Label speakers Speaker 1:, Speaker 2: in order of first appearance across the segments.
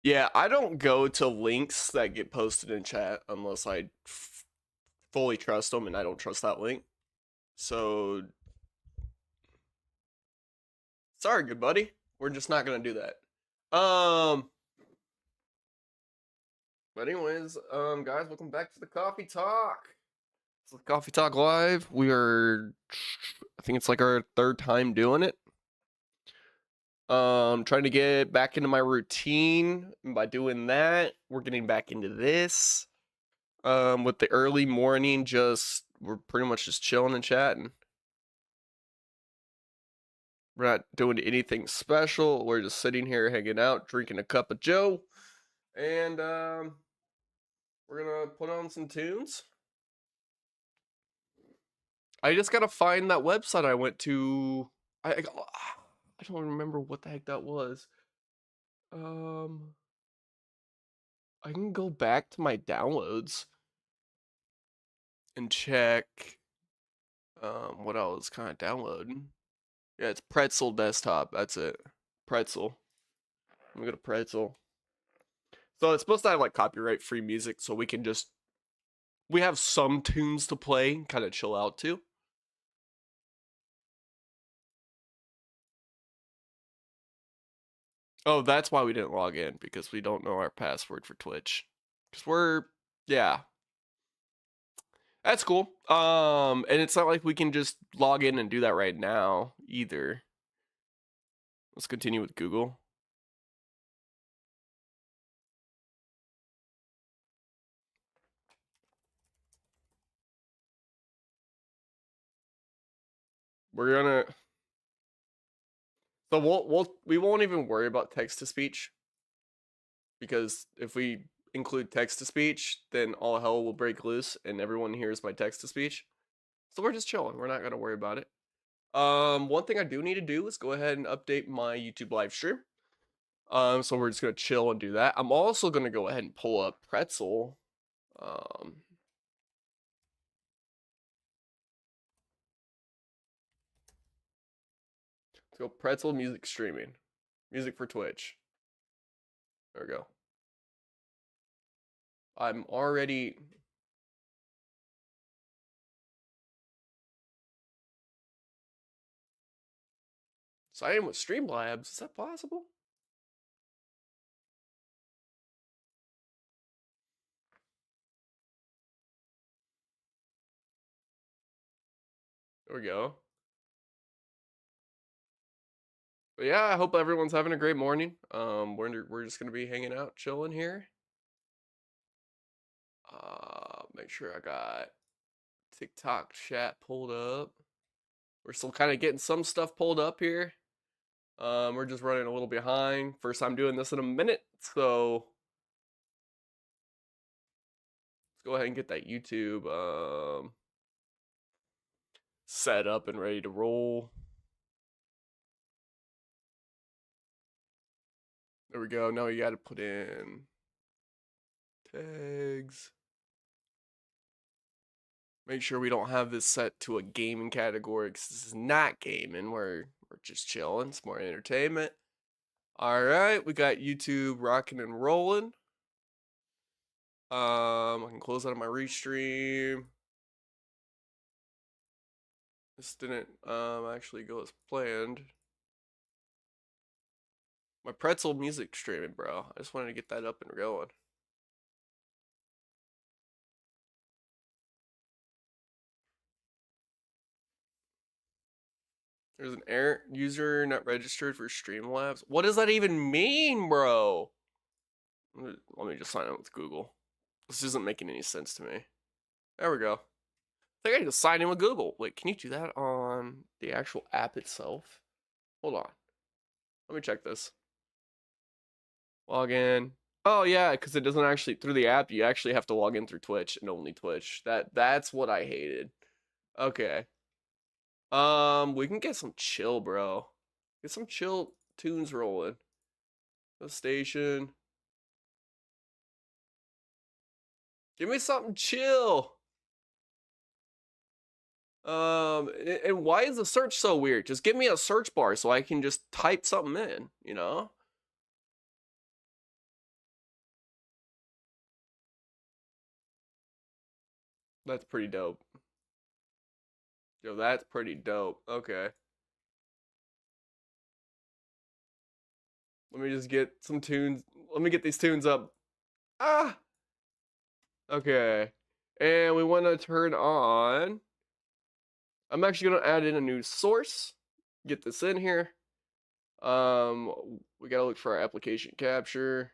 Speaker 1: Yeah, I don't go to links that get posted in chat unless I fully trust them, and I don't trust that link. So, sorry, good buddy. We're just not gonna do that. But anyways, guys, welcome back to the Coffee Talk. It's the Coffee Talk Live. I think it's like our third time doing it. Trying to get back into my routine. And by doing that, we're getting back into this. With the early morning, we're pretty much just chilling and chatting. We're not doing anything special. We're just sitting here hanging out, drinking a cup of Joe, and we're gonna put on some tunes. I just gotta find that website I went to. I don't remember what the heck that was. Um, I can go back to my downloads and check what I was kind of downloading. Yeah, it's Pretzel Desktop. That's it. Pretzel. Let me go to Pretzel. So it's supposed to have like copyright free music, so we have some tunes to play, kind of chill out to. Oh, that's why we didn't log in, because we don't know our password for Twitch. Yeah, that's cool. And it's not like we can just log in and do that right now either. Let's continue with Google. We're gonna So we won't even worry about text to speech, because if we include text to speech, then all hell will break loose and everyone hears my text to speech. So we're just chilling. We're not gonna worry about it. One thing I do need to do is go ahead and update my YouTube live stream. So we're just gonna chill and do that. I'm also gonna go ahead and pull up Pretzel. Let's go Pretzel music streaming, music for Twitch. There we go. I'm already. Sign in with Streamlabs. Is that possible? There we go. But yeah, I hope everyone's having a great morning. We're just gonna be hanging out, chilling here. Make sure I got TikTok chat pulled up. We're still kind of getting some stuff pulled up here. We're just running a little behind. First time doing this in a minute, so let's go ahead and get that YouTube set up and ready to roll. There we go. Now you got to put in tags. Make sure we don't have this set to a gaming category, because this is not gaming. We're just chilling. It's more entertainment. All right, we got YouTube rocking and rolling. I can close out of my restream. This didn't actually go as planned. My Pretzel music streaming, bro. I just wanted to get that up and going. There's an error, user not registered for Streamlabs. What does that even mean, bro? Let me just sign in with Google. This isn't making any sense to me. There we go. I think I need to sign in with Google. Wait, can you do that on the actual app itself? Hold on. Let me check this. Log in. Oh yeah, because it doesn't actually, through the app, you actually have to log in through Twitch and only Twitch. That's what I hated. Okay. We can get some chill, bro. Get some chill tunes rolling. The station. Give me something chill. And why is the search so weird? Just give me a search bar so I can just type something in, you know? That's pretty dope. Yo, that's pretty dope. Okay. Let me just get some tunes. Let me get these tunes up. Ah! Okay. And we want to turn on. I'm actually going to add in a new source. Get this in here. We got to look for our application capture.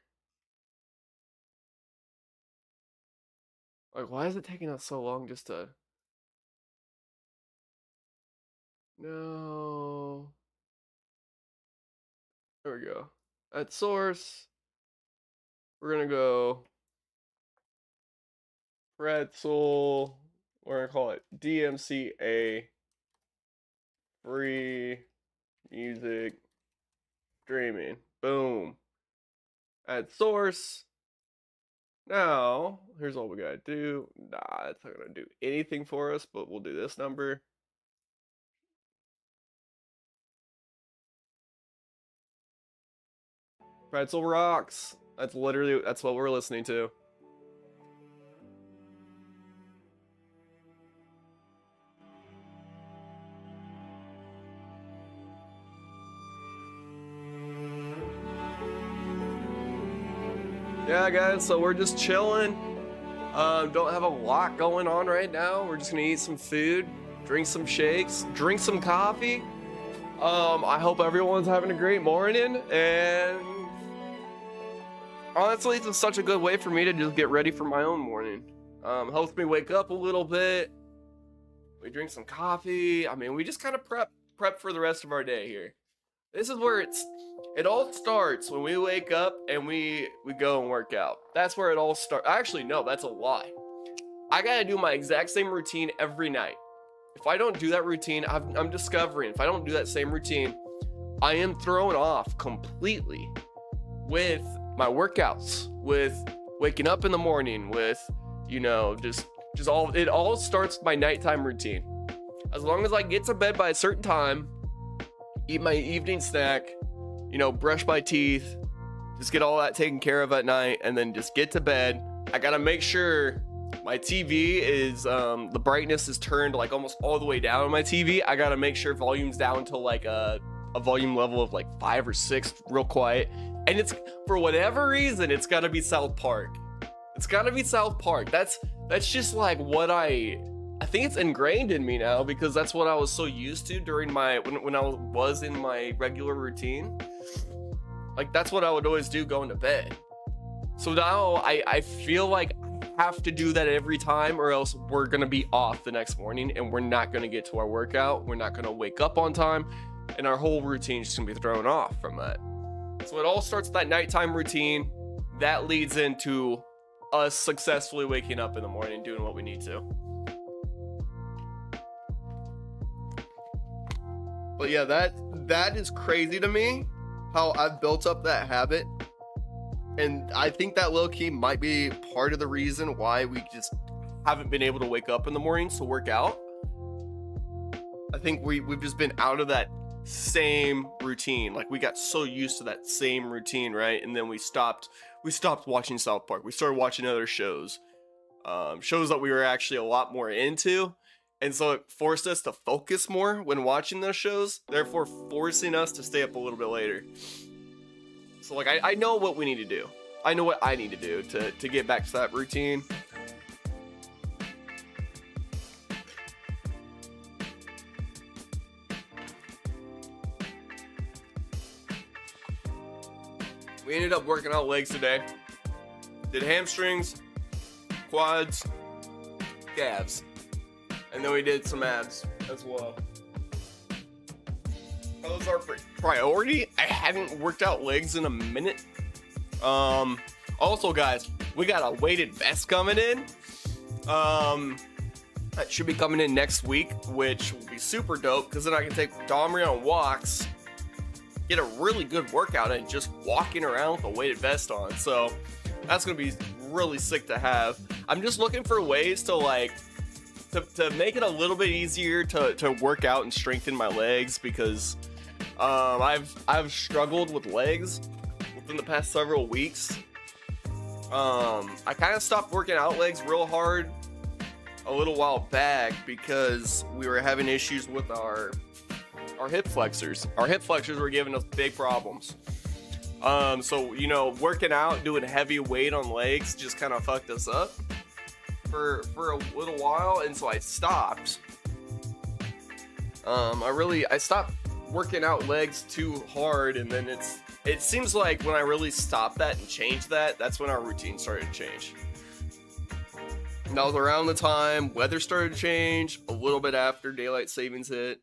Speaker 1: Like, why is it taking us so long just to... No. There we go. At source, we're gonna go pretzel. We're gonna call it DMCA free music streaming. Boom. At source. Now, here's all we gotta do. Nah, it's not gonna do anything for us, but we'll do this number. Pretzel rocks. That's literally, that's what we're listening to. Yeah, guys, so we're just chilling. Don't have a lot going on right now. We're just gonna eat some food, drink some shakes, drink some coffee. I hope everyone's having a great morning, and honestly, it's such a good way for me to just get ready for my own morning. Helps me wake up a little bit. We drink some coffee. I mean, we just kind of prep for the rest of our day here. This is where it all starts when we wake up and we go and work out. That's where it all starts. Actually, no, that's a lie. I gotta do my exact same routine every night. If I don't do that routine, I'm discovering if I don't do that same routine, I am thrown off completely with my workouts, with waking up in the morning, with, you know, just all, it all starts with my nighttime routine. As long as I get to bed by a certain time, eat my evening snack, you know, brush my teeth, just get all that taken care of at night, and then just get to bed. I gotta make sure my TV is, the brightness is turned like almost all the way down on my TV. I gotta make sure volume's down to like a volume level of like 5 or 6, real quiet. And it's, for whatever reason, it's gotta be South Park. It's gotta be South Park. That's just like what I think it's ingrained in me now, because that's what I was so used to during my, when I was in my regular routine. Like, that's what I would always do going to bed. So now I feel like I have to do that every time, or else we're gonna be off the next morning and we're not gonna get to our workout. We're not gonna wake up on time, and our whole routine is just gonna be thrown off from that. So it all starts with that nighttime routine. That leads into us successfully waking up in the morning, doing what we need to. But yeah, that is crazy to me, how I've built up that habit. And I think that low-key might be part of the reason why we just haven't been able to wake up in the mornings to work out. I think we've just been out of that same routine. Like, we got so used to that same routine, right? And then we stopped watching South Park. We started watching other shows. Shows that we were actually a lot more into. And so it forced us to focus more when watching those shows, therefore forcing us to stay up a little bit later. So like, I know what we need to do. I know what I need to do to get back to that routine. We ended up working out legs today. Did hamstrings, quads, calves. And then we did some abs as well. Those are priority. I hadn't worked out legs in a minute. Also, guys, we got a weighted vest coming in. That should be coming in next week, which will be super dope, because then I can take Domri on walks, get a really good workout in just walking around with a weighted vest on. So that's gonna be really sick to have. I'm just looking for ways to like to make it a little bit easier to work out and strengthen my legs, because I've struggled with legs within the past several weeks. I kind of stopped working out legs real hard a little while back because we were having issues with our hip flexors. Our hip flexors were giving us big problems. So, you know, working out, doing heavy weight on legs just kind of fucked us up for a little while, and so I stopped. I stopped working out legs too hard, and then it seems like when I really stopped that and changed that, that's when our routine started to change. And that was around the time weather started to change, a little bit after daylight savings hit.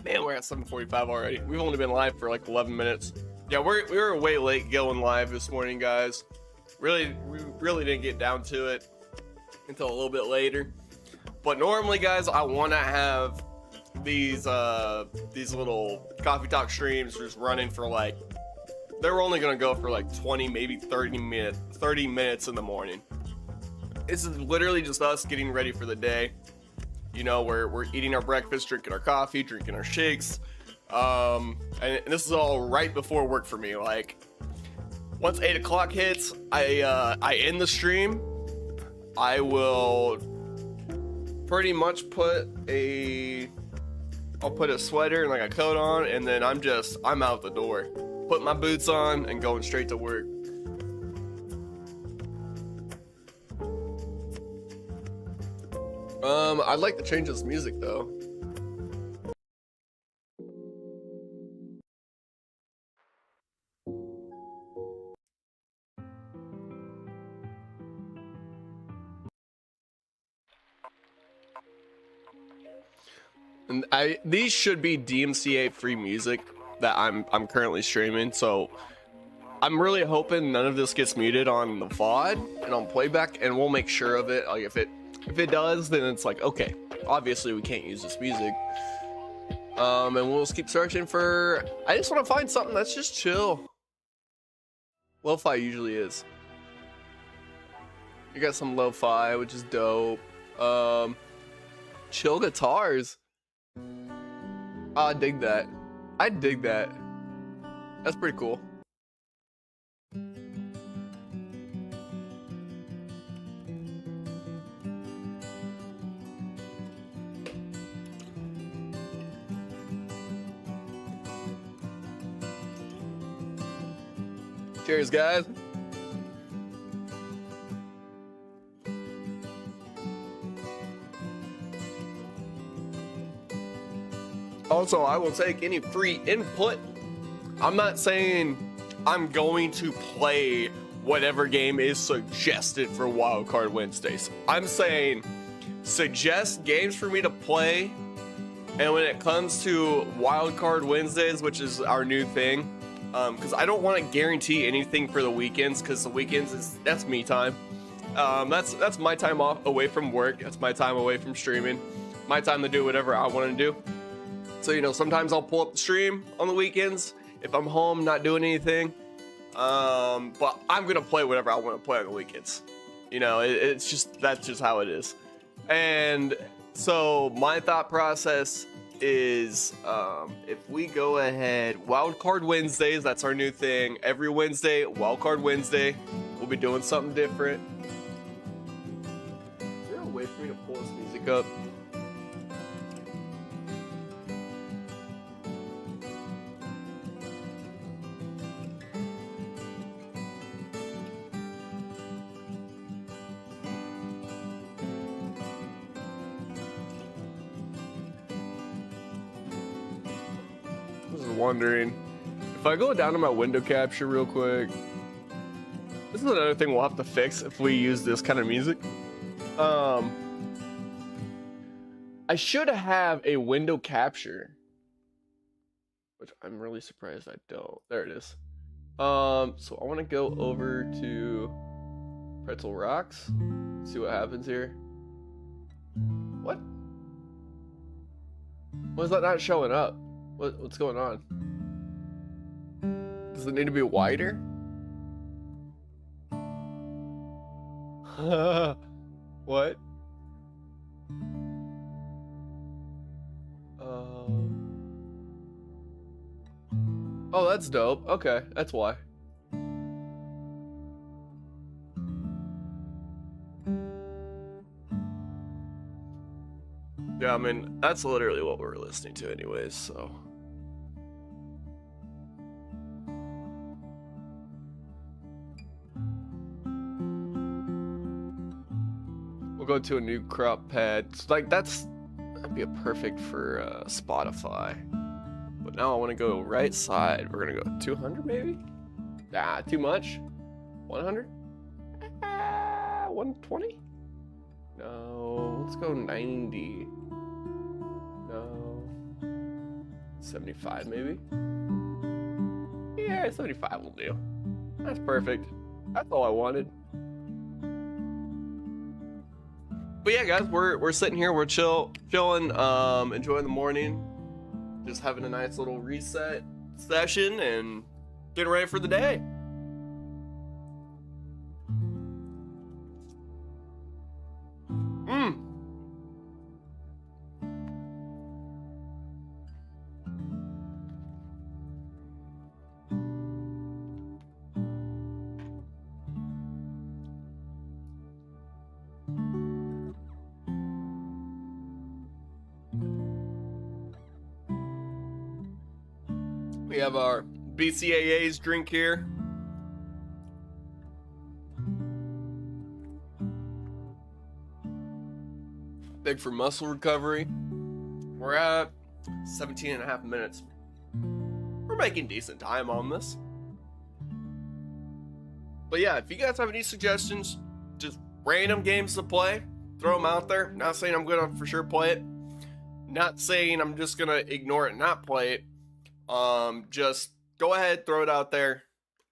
Speaker 1: Man, we're at 7:45 already. We've only been live for like 11 minutes. Yeah, we were way late going live this morning, guys. We really didn't get down to it until a little bit later. But normally, guys, I want to have these little coffee talk streams just running for like, they're only gonna go for like 20, maybe 30 minutes in the morning. This is literally just us getting ready for the day. You know, we're eating our breakfast, drinking our coffee, drinking our shakes. And this is all right before work for me. Like, once 8 o'clock hits, I end the stream. I will pretty much I'll put a sweater and like a coat on, and then I'm out the door. Put my boots on and going straight to work. I'd like to change this music though. And these should be DMCA free music that I'm currently streaming, so I'm really hoping none of this gets muted on the VOD and on playback, and we'll make sure of it. Like if it does, then it's like, okay, obviously we can't use this music. And we'll just keep searching for, I just want to find something that's just chill. Lo-fi usually is. You got some lo-fi, which is dope. Chill guitars. Oh, I dig that. I dig that. That's pretty cool. Cheers, guys. Also, I will take any free input. I'm not saying I'm going to play whatever game is suggested for Wildcard Wednesdays. I'm saying suggest games for me to play, and when it comes to Wildcard Wednesdays, which is our new thing, because I don't want to guarantee anything for the weekends, because the weekends that's me time. That's my time off away from work. That's my time away from streaming. My time to do whatever I want to do. So, you know, sometimes I'll pull up the stream on the weekends if I'm home not doing anything. But I'm gonna play whatever I want to play on the weekends. You know, that's just how it is. And so my thought process is, if we go ahead, Wildcard Wednesdays, that's our new thing. Every Wednesday, Wildcard Wednesday, we'll be doing something different. Is there a way for me to pull this music up? Wondering if I go down to my window capture real quick. This is another thing we'll have to fix if we use this kind of music. I I should have a window capture, which I'm really surprised I don't. There it is. So I want to go over to Pretzel Rocks, see what happens here. What? Why is that not showing up? What's going on? Does it need to be wider? What? Oh, that's dope. Okay, that's why. Yeah, I mean, that's literally what we're listening to anyways, so. We'll go to a new crop pad. Like, that'd be a perfect for Spotify. But now I want to go right side. We're going to go 200 maybe? Nah, too much. 100? 120? No, let's go 90. No. 75 maybe? Yeah, 75 will do. That's perfect. That's all I wanted. But yeah, guys, we're sitting here, we're chilling, enjoying the morning, just having a nice little reset session and getting ready for the day. We have our BCAA's drink here. Big for muscle recovery. We're at 17 and a half minutes. We're making decent time on this. But yeah, if you guys have any suggestions, just random games to play, throw them out there. Not saying I'm gonna for sure play it. Not saying I'm just gonna ignore it and not play it. Just go ahead, throw it out there.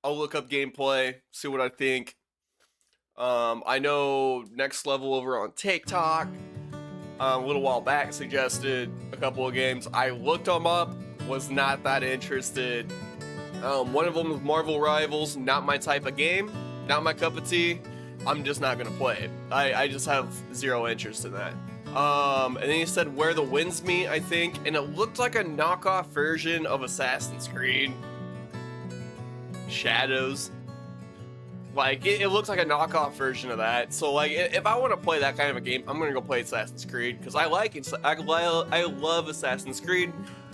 Speaker 1: I'll look up gameplay, see what I think. I know Next Level over on TikTok, a little while back, suggested a couple of games. I looked them up, was not that interested. One of them was Marvel Rivals, not my type of game, not my cup of tea. I'm just not gonna play it. I just have zero interest in that. And then he said Where the Winds Meet, I think, and it looked like a knockoff version of Assassin's Creed Shadows. Like, it looks like a knockoff version of that. So, like, if I want to play that kind of a game, I'm gonna go play Assassin's Creed, because I like it. I love Assassin's Creed,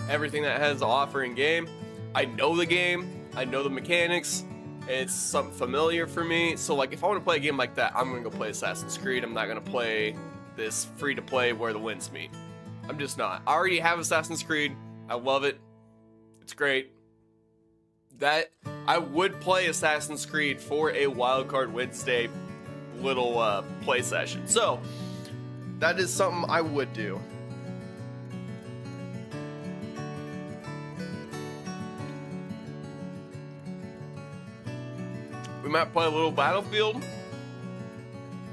Speaker 1: everything that has to offer in game. I know the game, I know the mechanics, it's something familiar for me. So, like, if I want to play a game like that, I'm gonna go play Assassin's Creed. I'm not gonna play this free-to-play Where the Winds Meet. I'm just not. I already have Assassin's Creed. I love it. It's great. That I would play Assassin's Creed for a Wildcard Wednesday little play session. So that is something I would do. We might play a little Battlefield.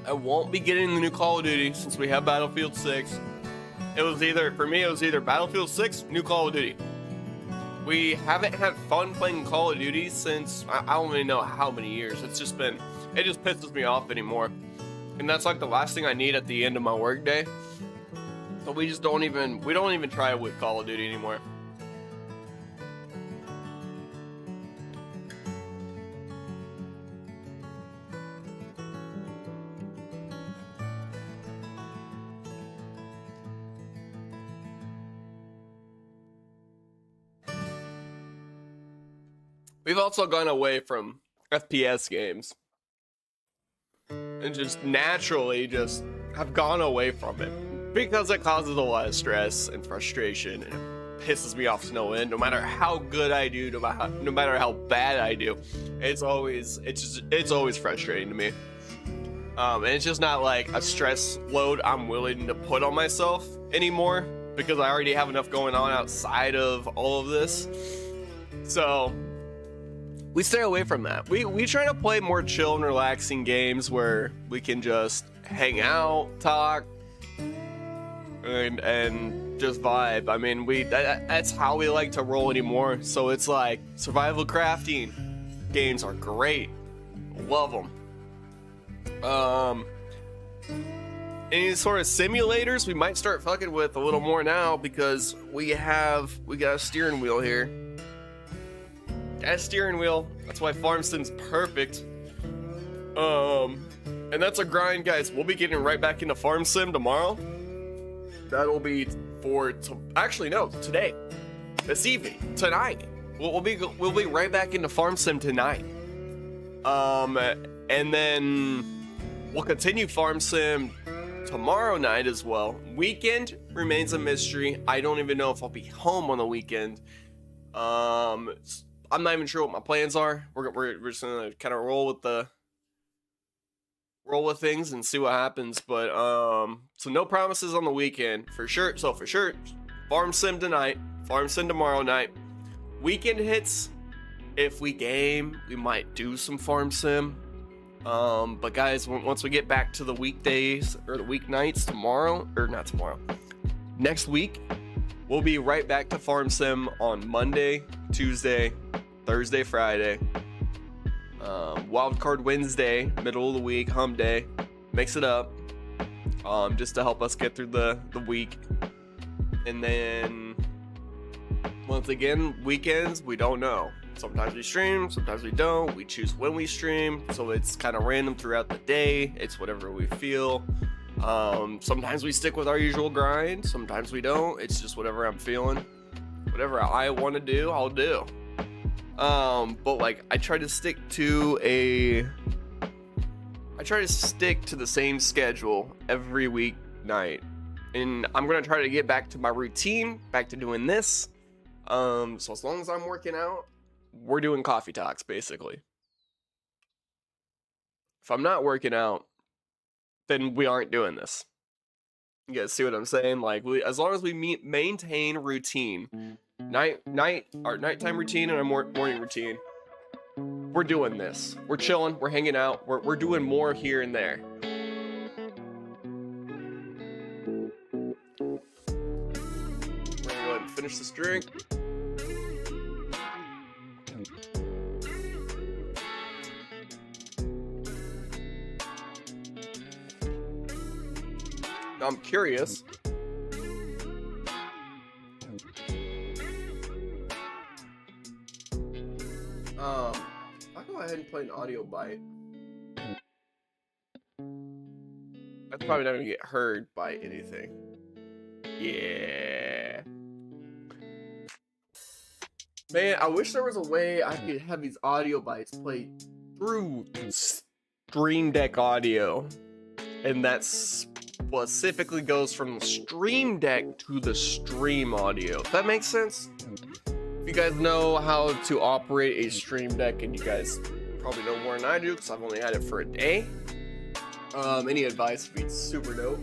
Speaker 1: I won't be getting the new Call of Duty since we have Battlefield 6. For me, it was either Battlefield 6, new Call of Duty. We haven't had fun playing Call of Duty since, I don't even know how many years. It just pisses me off anymore. And that's like the last thing I need at the end of my workday. So we don't even try with Call of Duty anymore. We've also gone away from FPS games and just naturally just have gone away from it because it causes a lot of stress and frustration, and it pisses me off to no end. No matter how good I do, no matter how bad I do, it's always frustrating to me. And it's just not like a stress load I'm willing to put on myself anymore, because I already have enough going on outside of all of this. So we stay away from that. We try to play more chill and relaxing games where we can just hang out, talk, and just vibe. I mean, that's how we like to roll anymore. So it's like survival crafting games are great. Love them. Any sort of simulators we might start fucking with a little more now, because we got a steering wheel here. Got a steering wheel. That's why Farm Sim's perfect. And that's a grind, guys. We'll be getting right back into Farm Sim tomorrow. That'll be actually no, today, this evening, tonight. We'll be right back into Farm Sim tonight. And then we'll continue Farm Sim tomorrow night as well. Weekend remains a mystery. I don't even know if I'll be home on the weekend. I'm not even sure what my plans are. We're just gonna kind of roll with things and see what happens. But so no promises on the weekend for sure. So for sure, Farm Sim tonight, Farm Sim tomorrow night. Weekend hits. If we game, we might do some Farm Sim. But guys, once we get back to the weekdays or the weeknights next week, we'll be right back to Farm Sim on Monday, Tuesday, Thursday, Friday, Wildcard Wednesday, middle of the week, hump day, mix it up, just to help us get through the week. And then once again, weekends, we don't know. Sometimes we stream, sometimes we don't. We choose when we stream, so it's kind of random throughout the day. It's whatever we feel. Sometimes we stick with our usual grind, sometimes we don't. It's just whatever I'm feeling. Whatever I want to do, I'll do. But like I try to stick to the same schedule every weeknight. And I'm gonna try to get back to my routine, back to doing this. So as long as I'm working out, we're doing coffee talks, basically. If I'm not working out, then we aren't doing this. You guys see what I'm saying? Like, as long as we maintain routine, our nighttime routine and our morning routine, we're doing this. We're chilling, we're hanging out, we're doing more here and there. We're gonna go ahead and finish this drink. I'm curious. I'll go ahead and play an audio bite. That's probably not gonna get heard by anything. Yeah. Man, I wish there was a way I could have these audio bites play through Stream Deck audio. And that's specifically goes from the Stream Deck to the stream audio. If that makes sense? If you guys know how to operate a Stream Deck, and you guys probably know more than I do because I've only had it for a day, any advice would be super dope.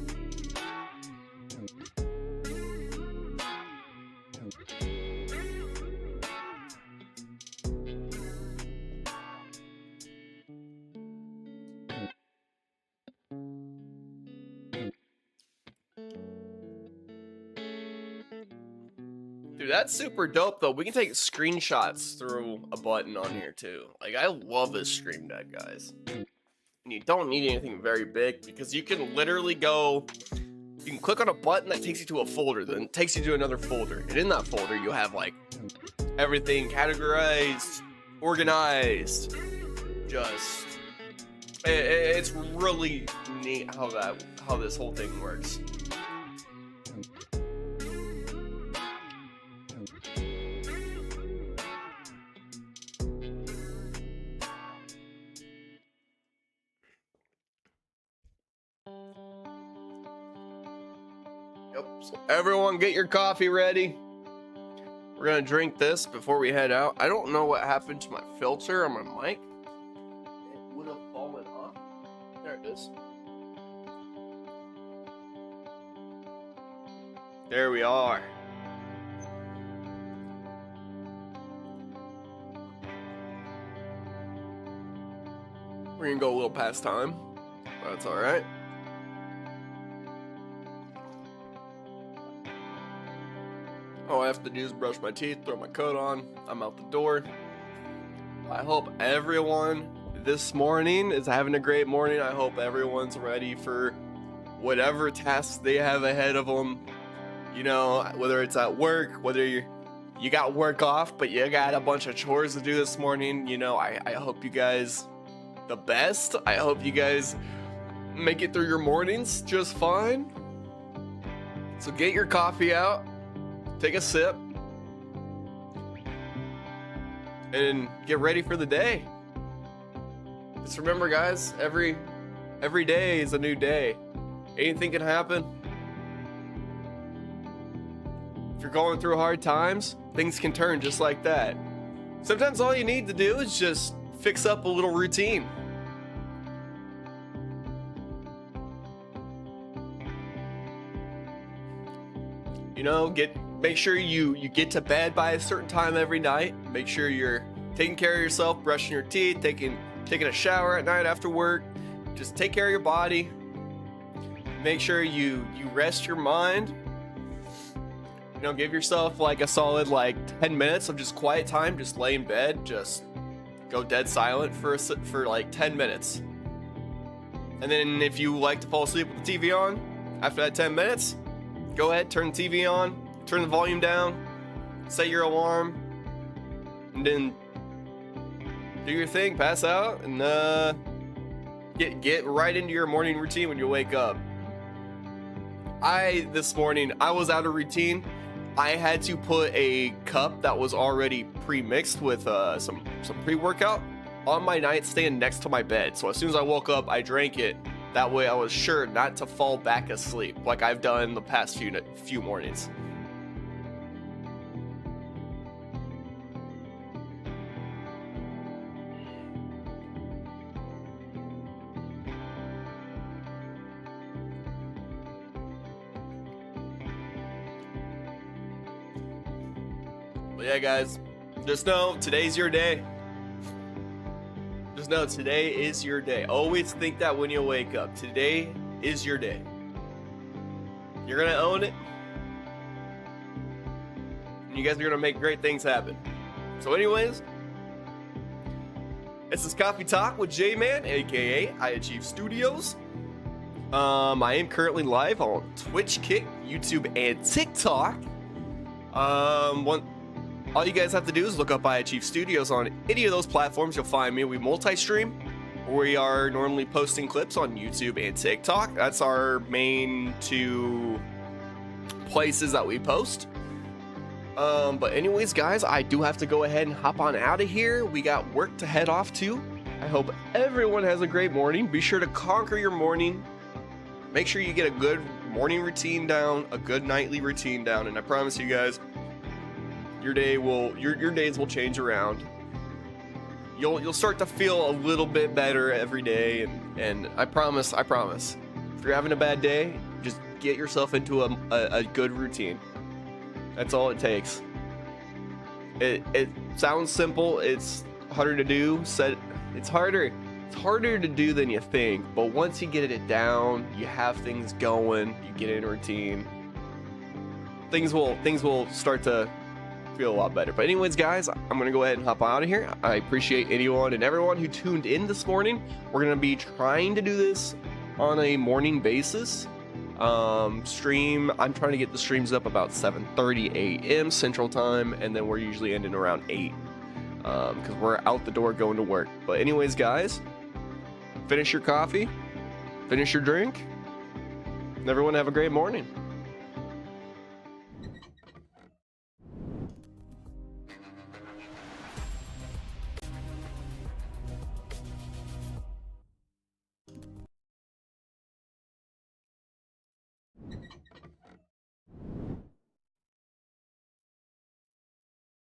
Speaker 1: Dude, that's super dope though. We can take screenshots through a button on here too. Like, I love this Stream Deck, guys. And you don't need anything very big because you can literally you can click on a button that takes you to a folder, then it takes you to another folder. And in that folder, you have like everything categorized, organized. Just, it's really neat how this whole thing works. Yep, so everyone get your coffee ready. We're gonna drink this before we head out. I don't know what happened to my filter on my mic. It would have fallen off. There it is. There we are. We're gonna go a little past time. That's alright. All I have to do is brush my teeth, throw my coat on, I'm out the door. I hope everyone this morning is having a great morning. I hope everyone's ready for whatever tasks they have ahead of them. You know, whether it's at work, whether you got work off, but you got a bunch of chores to do this morning. You know, I hope you guys the best. I hope you guys make it through your mornings just fine. So get your coffee out, take a sip, and get ready for the day. Just remember, guys, every day is a new day. Anything can happen. If you're going through hard times, things can turn just like that. Sometimes all you need to do is just fix up a little routine. You know, make sure you get to bed by a certain time every night. Make sure you're taking care of yourself, brushing your teeth, taking a shower at night after work. Just take care of your body. Make sure you rest your mind. You know, give yourself like a solid 10 minutes of just quiet time. Just lay in bed, just go dead silent for like 10 minutes. And then if you like to fall asleep with the TV on, after that 10 minutes, go ahead, turn the TV on, turn the volume down, set your alarm, and then do your thing, pass out, and get right into your morning routine when you wake up. This morning, I was out of routine. I had to put a cup that was already pre-mixed with some pre-workout on my nightstand next to my bed. So as soon as I woke up, I drank it. That way I was sure not to fall back asleep like I've done the past few mornings. But yeah, guys, just know today's your day. Just know today is your day. Always think that when you wake up. Today is your day. You're gonna own it. And you guys are gonna make great things happen. So anyways, this is Coffee Talk with J-Man, aka iAchieve Studios. I am currently live on Twitch, Kick, YouTube, and TikTok. All you guys have to do is look up iAchieve Studios on any of those platforms. You'll find me. We multi-stream. We are normally posting clips on YouTube and TikTok. That's our main two places that we post. But anyways, guys, I do have to go ahead and hop on out of here. We got work to head off to. I hope everyone has a great morning. Be sure to conquer your morning. Make sure you get a good morning routine down, a good nightly routine down, and I promise you guys, your days will change around. You'll start to feel a little bit better every day, and I promise. If you're having a bad day, just get yourself into a good routine. That's all it takes. It sounds simple. It's harder to do. It's harder to do than you think. But once you get it down, you have things going. You get in a routine. Things will start to feel a lot better. But anyways, guys, I'm gonna go ahead and hop out of here. I appreciate anyone and everyone who tuned in this morning. We're gonna be trying to do this on a morning basis. I'm trying to get the streams up about 7:30 a.m. Central Time, and then we're usually ending around 8 because we're out the door going to work. But anyways, guys, finish your coffee, finish your drink, and everyone have a great morning.